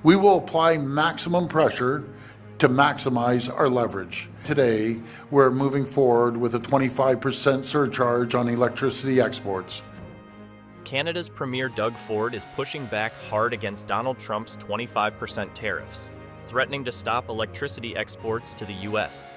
We will apply maximum pressure to maximize our leverage. Today, we're moving forward with a 25% surcharge on electricity exports. Canada's Premier Doug Ford is pushing back hard against Donald Trump's 25% tariffs, threatening to stop electricity exports to the U.S.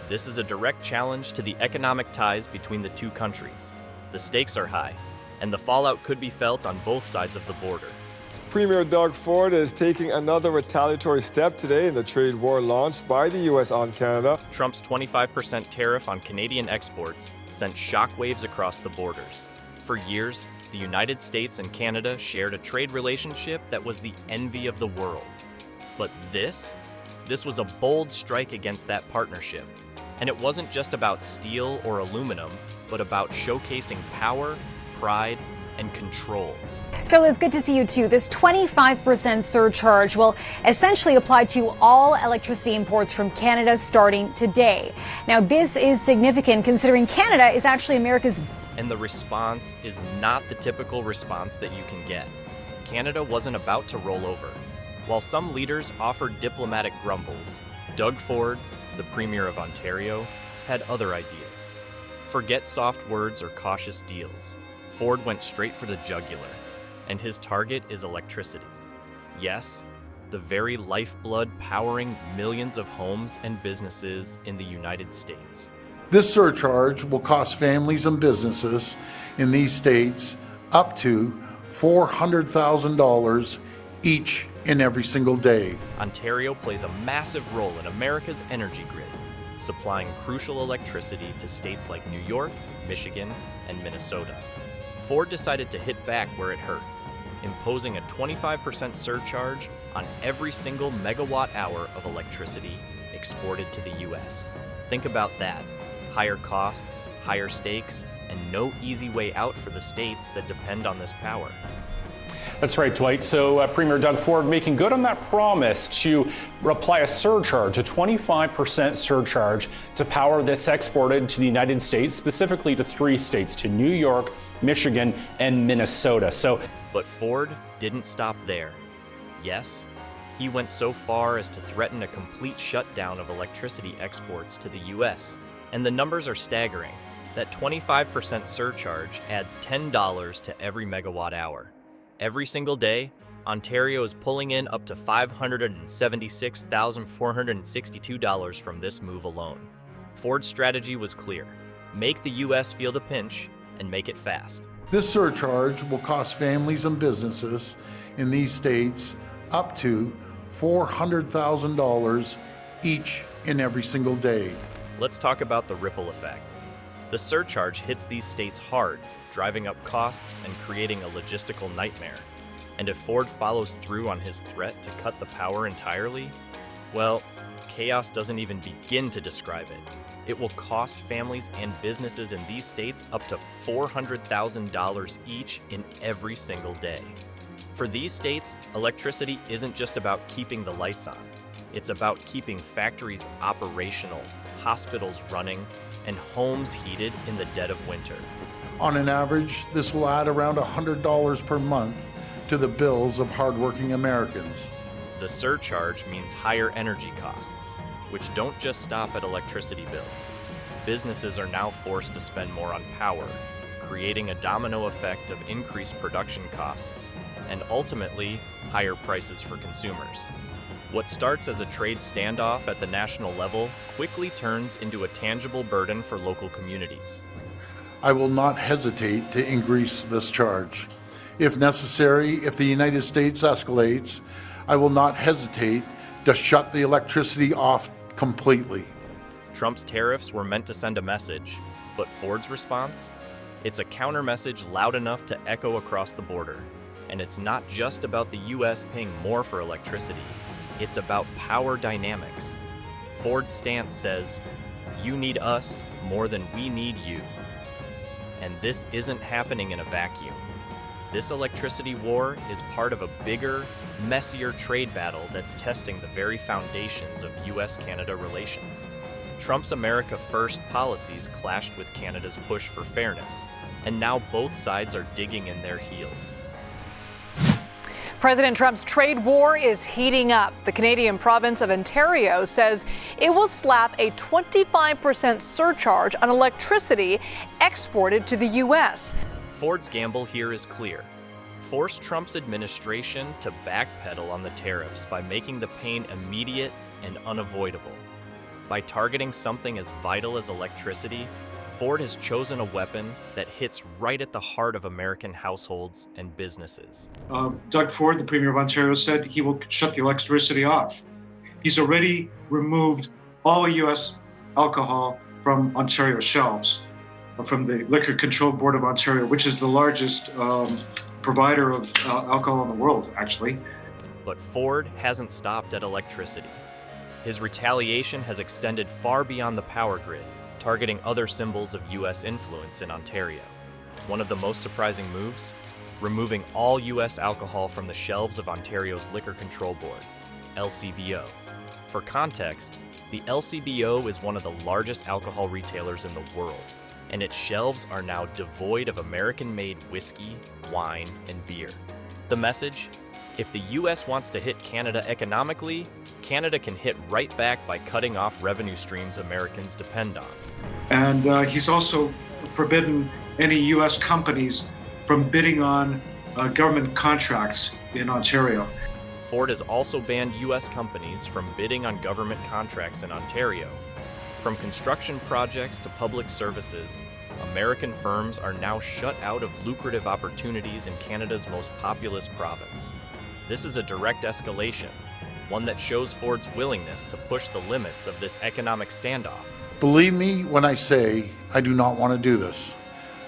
This is a direct challenge to the economic ties between the two countries. The stakes are high, and the fallout could be felt on both sides of the border. Premier Doug Ford is taking another retaliatory step today in the trade war launched by the U.S. on Canada. Trump's 25% tariff on Canadian exports sent shockwaves across the borders. For years, the United States and Canada shared a trade relationship that was the envy of the world. But this was a bold strike against that partnership. And it wasn't just about steel or aluminum, but about showcasing power, pride, and control. So it's good to see you too. This 25% surcharge will essentially apply to all electricity imports from Canada starting today. Now, this is significant considering Canada is actually America's. And the response is not the typical response that you can get. Canada wasn't about to roll over. While some leaders offered diplomatic grumbles, Doug Ford, the Premier of Ontario, had other ideas. Forget soft words or cautious deals. Ford went straight for the jugular, and his target is electricity. Yes, the very lifeblood powering millions of homes and businesses in the United States. This surcharge will cost families and businesses in these states up to $400,000 each and every single day. Ontario plays a massive role in America's energy grid, supplying crucial electricity to states like New York, Michigan, and Minnesota. Ford decided to hit back where it hurt, imposing a 25% surcharge on every single megawatt hour of electricity exported to the U.S. Think about that. Higher costs, higher stakes, and no easy way out for the states that depend on this power. That's right, Dwight. So Premier Doug Ford making good on that promise to apply a surcharge, a 25% surcharge to power that's exported to the United States, specifically to 3 states, to New York, Michigan, and Minnesota. But Ford didn't stop there. Yes, he went so far as to threaten a complete shutdown of electricity exports to the U.S. And the numbers are staggering. That 25% surcharge adds $10 to every megawatt hour. Every single day, Ontario is pulling in up to $576,462 from this move alone. Ford's strategy was clear. Make the U.S. feel the pinch and make it fast. This surcharge will cost families and businesses in these states up to $400,000 each and every single day. Let's talk about the ripple effect. The surcharge hits these states hard, driving up costs and creating a logistical nightmare. And if Ford follows through on his threat to cut the power entirely, well, chaos doesn't even begin to describe it. It will cost families and businesses in these states up to $400,000 each in every single day. For these states, electricity isn't just about keeping the lights on. It's about keeping factories operational, hospitals running, and homes heated in the dead of winter. On an average, this will add around $100 per month to the bills of hardworking Americans. The surcharge means higher energy costs, which don't just stop at electricity bills. Businesses are now forced to spend more on power, creating a domino effect of increased production costs and ultimately higher prices for consumers. What starts as a trade standoff at the national level quickly turns into a tangible burden for local communities. I will not hesitate to increase this charge. If necessary, if the United States escalates, I will not hesitate to shut the electricity off completely. Trump's tariffs were meant to send a message, but Ford's response? It's a counter message loud enough to echo across the border. And it's not just about the U.S. paying more for electricity. It's about power dynamics. Ford's stance says, you need us more than we need you. And this isn't happening in a vacuum. This electricity war is part of a bigger, messier trade battle that's testing the very foundations of U.S.-Canada relations. Trump's America First policies clashed with Canada's push for fairness, and now both sides are digging in their heels. President Trump's trade war is heating up. The Canadian province of Ontario says it will slap a 25% surcharge on electricity exported to the U.S. Ford's gamble here is clear. Force Trump's administration to backpedal on the tariffs by making the pain immediate and unavoidable. By targeting something as vital as electricity, Ford has chosen a weapon that hits right at the heart of American households and businesses. Doug Ford, the Premier of Ontario, said he will shut the electricity off. He's already removed all U.S. alcohol from Ontario shelves, from the Liquor Control Board of Ontario, which is the largest provider of alcohol in the world, actually. But Ford hasn't stopped at electricity. His retaliation has extended far beyond the power grid, targeting other symbols of U.S. influence in Ontario. One of the most surprising moves? Removing all U.S. alcohol from the shelves of Ontario's Liquor Control Board, LCBO. For context, the LCBO is one of the largest alcohol retailers in the world, and its shelves are now devoid of American-made whiskey, wine, and beer. The message? If the U.S. wants to hit Canada economically, Canada can hit right back by cutting off revenue streams Americans depend on. And he's also forbidden any U.S. companies from bidding on government contracts in Ontario. Ford has also banned U.S. companies from bidding on government contracts in Ontario. From construction projects to public services, American firms are now shut out of lucrative opportunities in Canada's most populous province. This is a direct escalation, one that shows Ford's willingness to push the limits of this economic standoff. Believe me when I say I do not want to do this.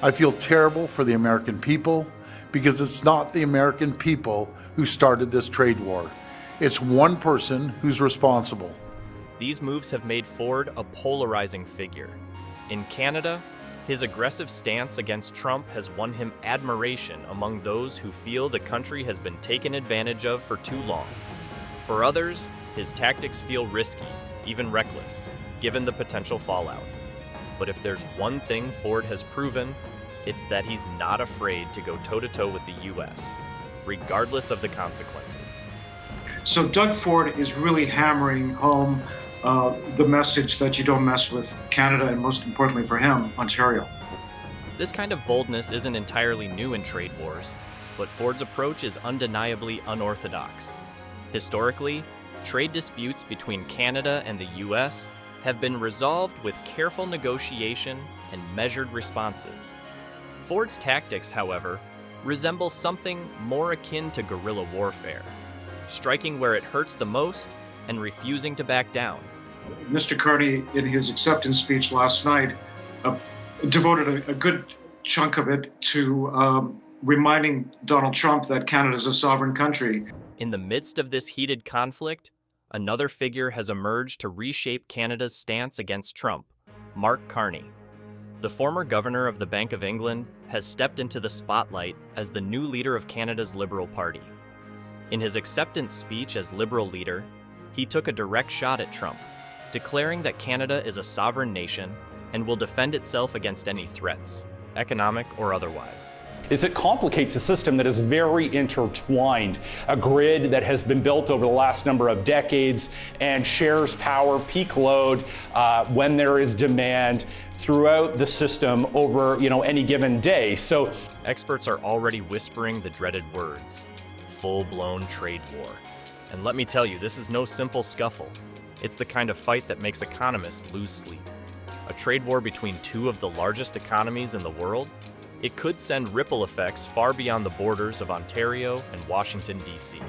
I feel terrible for the American people because it's not the American people who started this trade war. It's one person who's responsible. These moves have made Ford a polarizing figure. In Canada, his aggressive stance against Trump has won him admiration among those who feel the country has been taken advantage of for too long. For others, his tactics feel risky, even reckless, given the potential fallout. But if there's one thing Ford has proven, it's that he's not afraid to go toe-to-toe with the U.S., regardless of the consequences. So Doug Ford is really hammering home the message that you don't mess with Canada, and most importantly for him, Ontario. This kind of boldness isn't entirely new in trade wars, but Ford's approach is undeniably unorthodox. Historically, trade disputes between Canada and the U.S. have been resolved with careful negotiation and measured responses. Ford's tactics, however, resemble something more akin to guerrilla warfare, striking where it hurts the most and refusing to back down. Mr. Carney, in his acceptance speech last night, devoted a good chunk of it to reminding Donald Trump that Canada is a sovereign country. In the midst of this heated conflict, another figure has emerged to reshape Canada's stance against Trump, Mark Carney. The former governor of the Bank of England has stepped into the spotlight as the new leader of Canada's Liberal Party. In his acceptance speech as Liberal leader, he took a direct shot at Trump, declaring that Canada is a sovereign nation and will defend itself against any threats, economic or otherwise. It complicates a system that is very intertwined, a grid that has been built over the last number of decades and shares power, peak load, when there is demand throughout the system over any given day. So experts are already whispering the dreaded words, full-blown trade war. And let me tell you, this is no simple scuffle. It's the kind of fight that makes economists lose sleep. A trade war between two of the largest economies in the world? It could send ripple effects far beyond the borders of Ontario and Washington, D.C.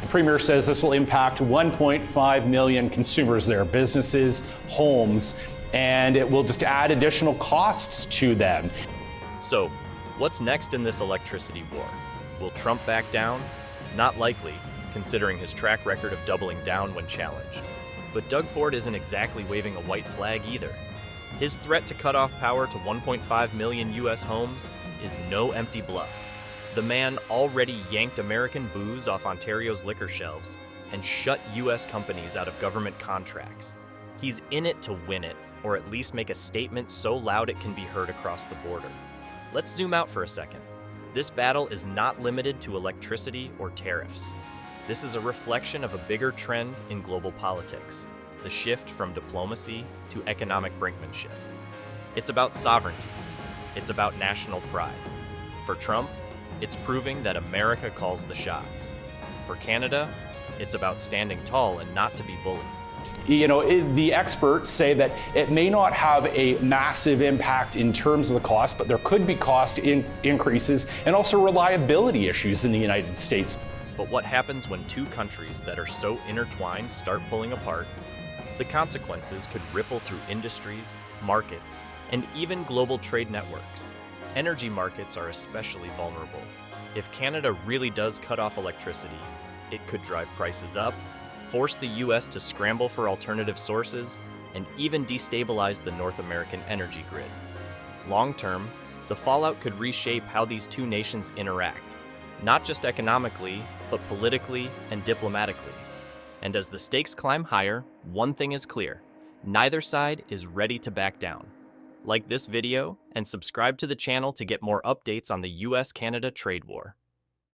The Premier says this will impact 1.5 million consumers, their businesses, homes, and it will just add additional costs to them. So, what's next in this electricity war? Will Trump back down? Not likely, considering his track record of doubling down when challenged. But Doug Ford isn't exactly waving a white flag either. His threat to cut off power to 1.5 million U.S. homes is no empty bluff. The man already yanked American booze off Ontario's liquor shelves and shut U.S. companies out of government contracts. He's in it to win it, or at least make a statement so loud it can be heard across the border. Let's zoom out for a second. This battle is not limited to electricity or tariffs. This is a reflection of a bigger trend in global politics, the shift from diplomacy to economic brinkmanship. It's about sovereignty. It's about national pride. For Trump, it's proving that America calls the shots. For Canada, it's about standing tall and not to be bullied. The experts say that it may not have a massive impact in terms of the cost, but there could be cost increases and also reliability issues in the United States. But what happens when two countries that are so intertwined start pulling apart? The consequences could ripple through industries, markets, and even global trade networks. Energy markets are especially vulnerable. If Canada really does cut off electricity, it could drive prices up, force the U.S. to scramble for alternative sources, and even destabilize the North American energy grid. Long term, the fallout could reshape how these two nations interact, not just economically, but politically and diplomatically. And as the stakes climb higher, one thing is clear: neither side is ready to back down. Like this video and subscribe to the channel to get more updates on the U.S.-Canada trade war.